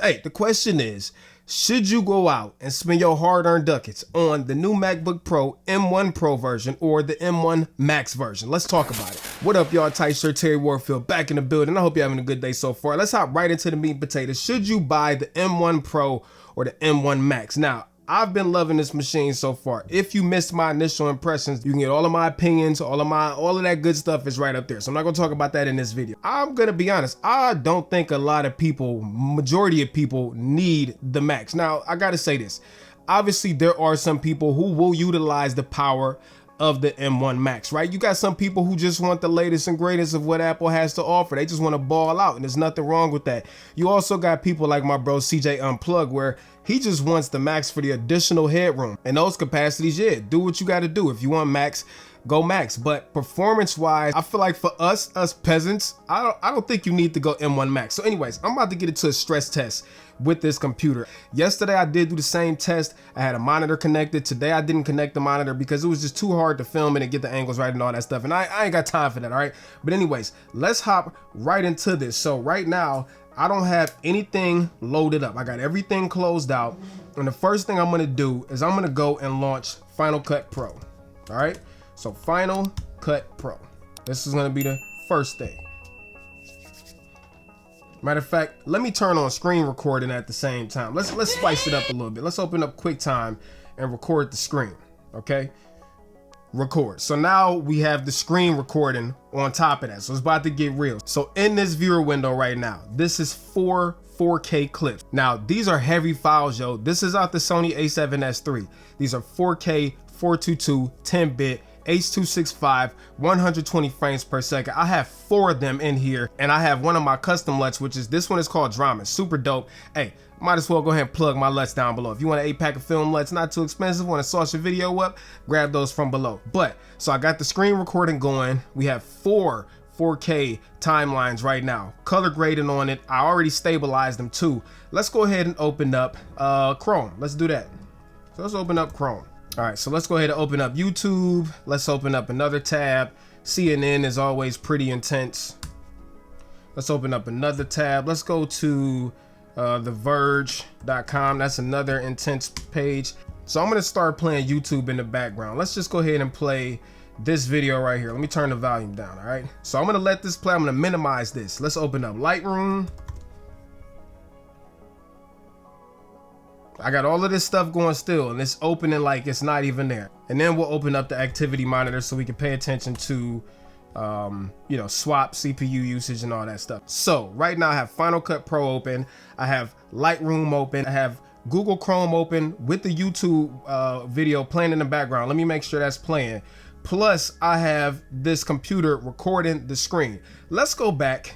Hey, the question is, should you go out and spend your hard-earned ducats on the new MacBook Pro M1 Pro version or the M1 Max version? Let's talk about it. What up, y'all? Tight shirt Terry Warfield back in the building. I hope you're having a good day so far. Let's hop right into the meat and potatoes. Should you buy the M1 Pro or the M1 Max? Now, I've been loving this machine so far. If you missed my initial impressions, you can get all of my opinions, all of that good stuff is right up there. So I'm not gonna talk about that in this video. I'm gonna be honest, I don't think a lot of people, majority of people, need the Max. Now, I gotta say this. Obviously, there are some people who will utilize the power of the M1 Max, right? You got some people who just want the latest and greatest of what Apple has to offer. They just want to ball out, and there's nothing wrong with that. You also got people like my bro CJ Unplugged, where he just wants the Max for the additional headroom. And those capacities, yeah, do what you got to do. If you want Max, go Max. But performance-wise, I feel like for us peasants, I don't think you need to go M1 Max. So anyways, I'm about to get into a stress test with this computer. Yesterday, I did do the same test. I had a monitor connected. Today, I didn't connect the monitor because it was just too hard to film it and get the angles right and all that stuff. And I ain't got time for that, all right? But anyways, let's hop right into this. So right now, I don't have anything loaded up. I got everything closed out. And the first thing I'm gonna do is I'm gonna go and launch Final Cut Pro, all right? So Final Cut Pro. This is gonna be the first thing. Matter of fact, let me turn on screen recording at the same time. Let's spice it up a little bit. Let's open up QuickTime and record the screen, okay? Record. So now we have the screen recording on top of that. So it's about to get real. So in this viewer window right now, this is 4K clips. Now these are heavy files, yo. This is out the Sony a7S III. These are 4K, 422, 10-bit, H.265, 120 frames per second. I have 4 of them in here, and I have one of my custom LUTs, which is this one is called Drama. Super dope. Hey, might as well go ahead and plug my LUTs down below. If you want an 8-pack of film LUTs, not too expensive, want to sauce your video up, grab those from below. But, so I got the screen recording going. We have 4 4K timelines right now. Color grading on it. I already stabilized them too. Let's go ahead and open up Chrome. Let's do that. So let's open up Chrome. All right, so let's go ahead and open up YouTube. Let's open up another tab. CNN is always pretty intense. Let's open up another tab. Let's go to theverge.com. That's another intense page. So I'm gonna start playing YouTube in the background. Let's just go ahead and play this video right here. Let me turn the volume down, all right? So I'm gonna let this play. I'm gonna minimize this. Let's open up Lightroom. I got all of this stuff going still, and it's opening like it's not even there. And then we'll open up the activity monitor so we can pay attention to, you know, swap, CPU usage, and all that stuff. So right now I have Final Cut Pro open. I have Lightroom open. I have Google Chrome open with the YouTube video playing in the background. Let me make sure that's playing. Plus, I have this computer recording the screen. Let's go back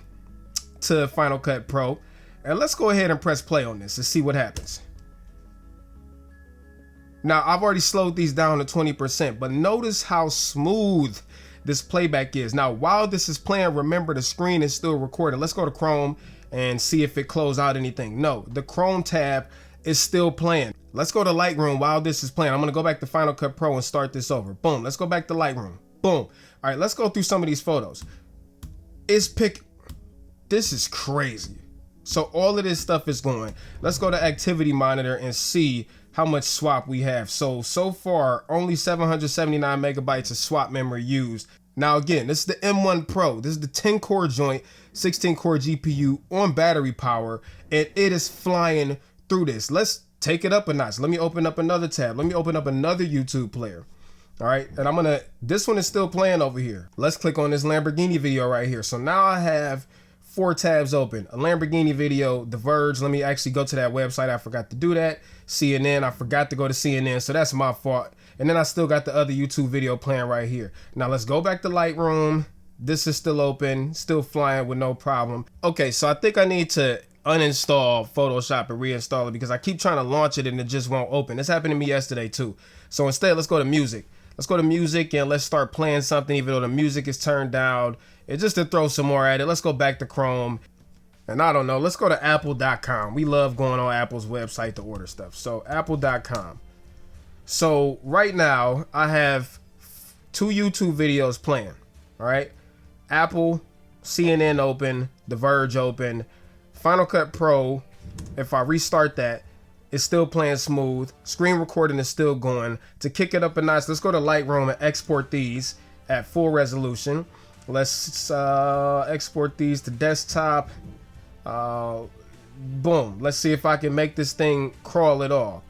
to Final Cut Pro, and let's go ahead and press play on this and see what happens. Now, I've already slowed these down to 20%, but notice how smooth this playback is. Now, while this is playing, remember the screen is still recording. Let's go to Chrome and see if it closed out anything. No, the Chrome tab is still playing. Let's go to Lightroom while this is playing. I'm gonna go back to Final Cut Pro and start this over. Boom, let's go back to Lightroom. Boom. All right, let's go through some of these photos. This is crazy. So all of this stuff is going. Let's go to Activity Monitor and see how much swap we have. So far, only 779 megabytes of swap memory used. Now again, this is the M1 Pro. This is the 10 core joint, 16 core GPU on battery power, and it is flying through this. Let's take it up a notch. Let me open up another tab. Let me open up another YouTube player. All right, and this one is still playing over here. Let's click on this Lamborghini video right here. So now I have 4 tabs open. A Lamborghini video, The Verge. Let me actually go to that website. I forgot to do that. CNN, I forgot to go to CNN, so that's my fault. And then I still got the other YouTube video playing right here. Now let's go back to Lightroom. This is still open, still flying with no problem. Okay, so I think I need to uninstall Photoshop and reinstall it because I keep trying to launch it and it just won't open. This happened to me yesterday too. So instead, let's go to music. Let's go to music and let's start playing something even though the music is turned down. And just to throw some more at it, let's go back to Chrome. And I don't know, let's go to apple.com. We love going on Apple's website to order stuff. So apple.com. So right now I have 2 YouTube videos playing, all right? Apple, CNN open, The Verge open, Final Cut Pro, If I restart that, it's still playing smooth. Screen recording is still going. To kick it up a notch, let's go to Lightroom and export these at full resolution. Let's export these to desktop. Boom. Let's see if I can make this thing crawl at all.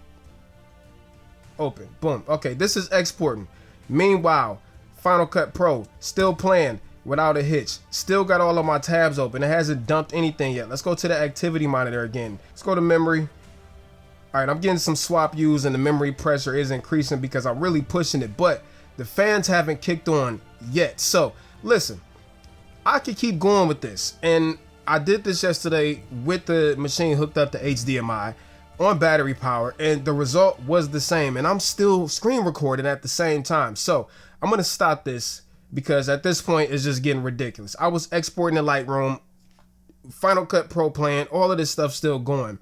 Open. Boom. Okay, this is exporting. Meanwhile, Final Cut Pro still playing without a hitch. Still got all of my tabs open. It hasn't dumped anything yet. Let's go to the activity monitor again. Let's go to memory. All right, I'm getting some swap U's and the memory pressure is increasing because I'm really pushing it, but the fans haven't kicked on yet. So listen, I could keep going with this. And I did this yesterday with the machine hooked up to HDMI on battery power, and the result was the same. And I'm still screen recording at the same time. So I'm going to stop this because at this point it's just getting ridiculous. I was exporting in Lightroom, Final Cut Pro playing, all of this stuff still going.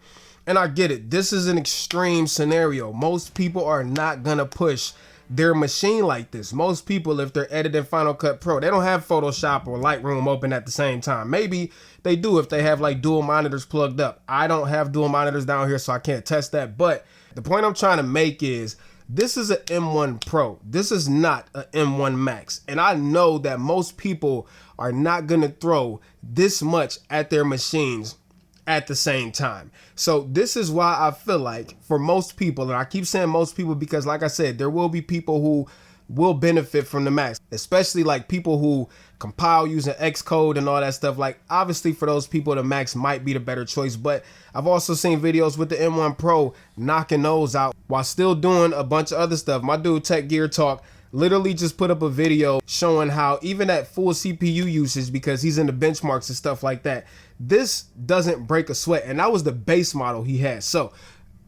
And I get it. This is an extreme scenario. Most people are not going to push their machine like this. Most people, if they're editing Final Cut Pro, they don't have Photoshop or Lightroom open at the same time. Maybe they do if they have like dual monitors plugged up. I don't have dual monitors down here, so I can't test that. But the point I'm trying to make is this is an M1 Pro. This is not an M1 Max. And I know that most people are not going to throw this much at their machines at the same time. So this is why I feel like for most people, and I keep saying most people because like I said, there will be people who will benefit from the Max, especially like people who compile using Xcode and all that stuff. Like obviously for those people, the Max might be the better choice, but I've also seen videos with the M1 Pro knocking those out while still doing a bunch of other stuff. My dude Tech Gear Talk literally just put up a video showing how even at full CPU usage, because he's in the benchmarks and stuff like that, this doesn't break a sweat. And that was the base model he had. So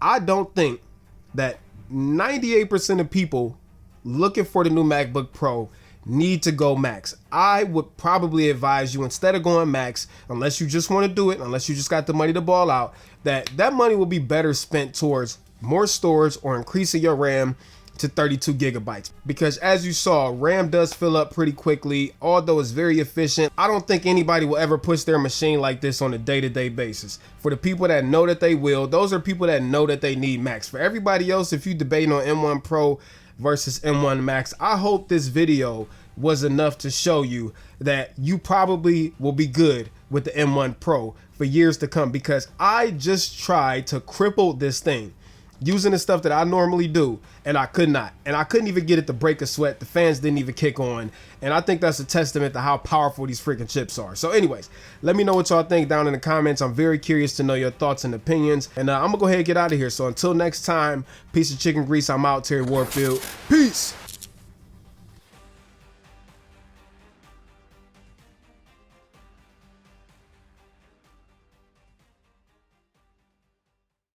I don't think that 98% of people looking for the new MacBook Pro need to go Max. I would probably advise you, instead of going Max, unless you just want to do it, unless you just got the money to ball out, that money will be better spent towards more storage or increasing your RAM to 32 gigabytes, because as you saw, RAM does fill up pretty quickly. Although it's very efficient, I don't think anybody will ever push their machine like this on a day-to-day basis. For the people that know that they will, those are people that know that they need Max. For everybody else, if you debating on M1 Pro versus M1 Max, I hope this video was enough to show you that you probably will be good with the M1 Pro for years to come, because I just tried to cripple this thing using the stuff that I normally do, and I could not. And I couldn't even get it to break a sweat. The fans didn't even kick on. And I think that's a testament to how powerful these freaking chips are. So anyways, let me know what y'all think down in the comments. I'm very curious to know your thoughts and opinions. And I'm gonna go ahead and get out of here. So until next time, piece of chicken grease, I'm out. Terry Warfield. Peace.